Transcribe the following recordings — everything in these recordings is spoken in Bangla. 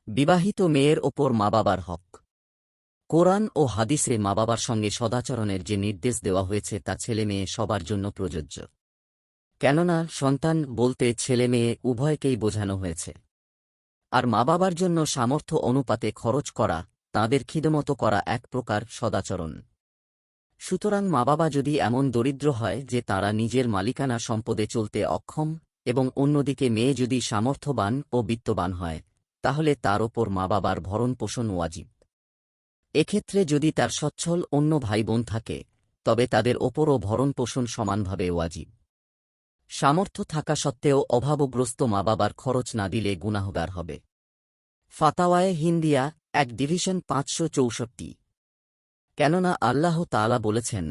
বিবাহিত মেয়ের ওপর মা বাবার হক। কোরআন ও হাদিসে মা বাবার সঙ্গে সদাচরণের যে নির্দেশ দেওয়া হয়েছে তা ছেলে মেয়ে সবার জন্য প্রযোজ্য। কেননা সন্তান বলতে ছেলে মেয়ে উভয়কেই বোঝানো হয়েছে। আর মা বাবার জন্য সামর্থ্য অনুপাতে খরচ করা, তাঁদের খিদমত করা এক প্রকার সদাচরণ। সুতরাং মা বাবা যদি এমন দরিদ্র হয় যে তারা নিজের মালিকানা সম্পদে চলতে অক্ষম এবং অন্যদিকে মেয়ে যদি সামর্থ্যবান ও বিত্তবান হয়, তাহলে তার ওপর মা বাবার ভরণ পোষণ ওয়াজিব। এক্ষেত্রে যদি তার সচ্ছল অন্য ভাই বোন থাকে, তবে তাদের ওপরও ভরণ পোষণ সমানভাবে ওয়াজিব। সামর্থ্য থাকা সত্ত্বেও অভাবগ্রস্ত মা বাবার খরচ না দিলে গুনাহগার হবে। ফাতাওয়ায়ে হিন্দিয়া 1/5 564। কেননা আল্লাহ তাআলা বলেছেন,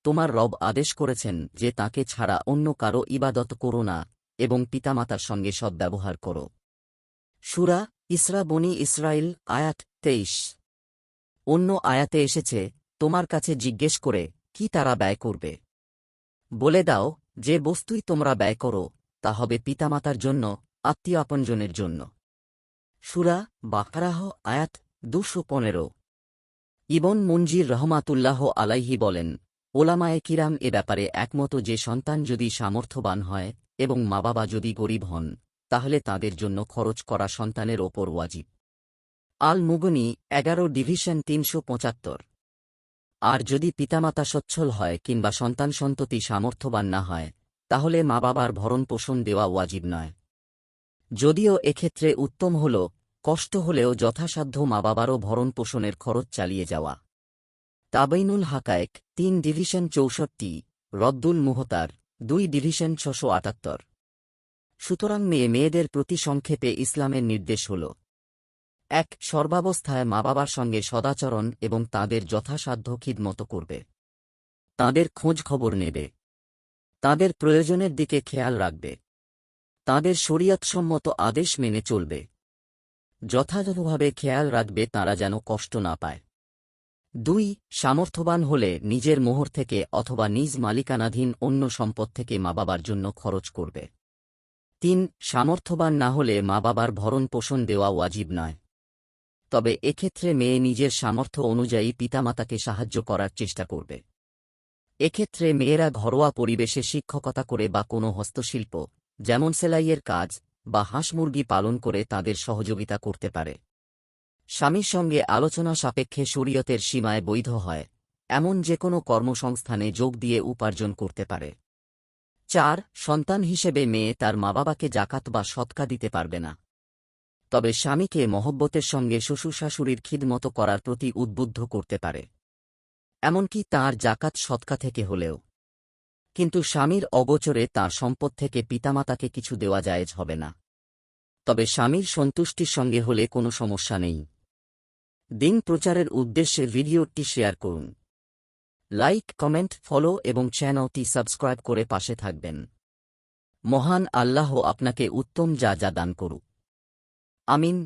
তোমার রব আদেশ করেছেন যে তাকে ছাড়া অন্য কারো ইবাদত করো না এবং পিতামাতার সঙ্গে সদ্ব্যবহার করো। সূরা ইসরা বনী ইসরাইল আয়াত 23। অন্য আয়াতে এসেছে, তোমার কাছে জিজ্ঞেস করে কি তারা ব্যয় করবে? বলে দাও, যে বস্তুই তোমরা ব্যয় করো তা হবে পিতামাতার জন্য, আত্মীয় আপনজনের জন্য। সূরা বাকারাহ আয়াত 215। ইবন মুনজির রহমাতুল্লাহ আলাইহি বলেন, ওলামায়ে কিরাম এ ব্যাপারে একমত যে সন্তান যদি সামর্থ্যবান হয় এবং মা বাবা যদি গরিব হন, তাহলে তাদের জন্য খরচ করা সন্তানের ওপর ওয়াজিব। আল মুগনি 11/375। আর যদি পিতামাতা সচ্ছল হয় কিংবা সন্তান সন্ততি সামর্থ্যবান না হয়, তাহলে মা বাবার ভরণ পোষণ দেওয়া ওয়াজিব নয়। যদিও এক্ষেত্রে উত্তম হল কষ্ট হলেও যথাসাধ্য মা বাবারও ভরণ পোষণের খরচ চালিয়ে যাওয়া। তাবাইনুল হাকায়েক 3/64, রদ্দুল মুহতার 2/678। সুতরাং মেয়েদের প্রতি সংক্ষেপে ইসলামের নির্দেশ হল: 1. সর্বাবস্থায় মা বাবার সঙ্গে সদাচরণ এবং তাঁদের যথাসাধ্য খিদমত করবে। তাঁদের খোঁজ খবর নেবে। তাঁদের প্রয়োজনের দিকে খেয়াল রাখবে। তাঁদের শরীয়তসম্মত আদেশ মেনে চলবে। যথাযথভাবে খেয়াল রাখবে তাঁরা যেন কষ্ট না পায়। 2. সামর্থ্যবান হলে নিজের মোহর থেকে অথবা নিজ মালিকানাধীন অন্য সম্পদ থেকে মা বাবার জন্য খরচ করবে। 3. সামর্থ্যবান না হলে মা বাবার ভরণ পোষণ দেওয়া ওয়াজিব নয়। তবে এক্ষেত্রে মেয়ে নিজের সামর্থ্য অনুযায়ী পিতামাতাকে সাহায্য করার চেষ্টা করবে। এক্ষেত্রে মেয়েরা ঘরোয়া পরিবেশে শিক্ষকতা করে বা কোনো হস্তশিল্প, যেমন সেলাইয়ের কাজ বা হাঁস মুরগি পালন করে তাদের সহযোগিতা করতে পারে। স্বামীর সঙ্গে আলোচনা সাপেক্ষে শরীয়তের সীমায় বৈধ হয় এমন যে কোনো কর্মসংস্থানে যোগ দিয়ে উপার্জন করতে পারে। 4. সন্তান হিসেবে মেয়ে তার মা বাবাকে জাকাত বা সদকা দিতে পারবে না। তবে স্বামীকে মহব্বতের সঙ্গে শ্বশুর শাশুড়ির খিদমত করার প্রতি উদ্বুদ্ধ করতে পারে, এমনকি তাঁর জাকাত সদকা থেকে হলেও। কিন্তু স্বামীর অগোচরে তাঁর সম্পদ থেকে পিতামাতাকে কিছু দেওয়া জায়েজ হবে না। তবে স্বামীর সন্তুষ্টির সঙ্গে হলে কোনো সমস্যা নেই। দিন প্রচারের উদ্দেশ্যে ভিডিওটি শেয়ার করুন। লাইক, কমেন্ট, ফলো এবং চ্যানেলটি সাবস্ক্রাইব করে পাশে থাকবেন। মহান আল্লাহ আপনাকে উত্তম যা দান করুক। আমিন।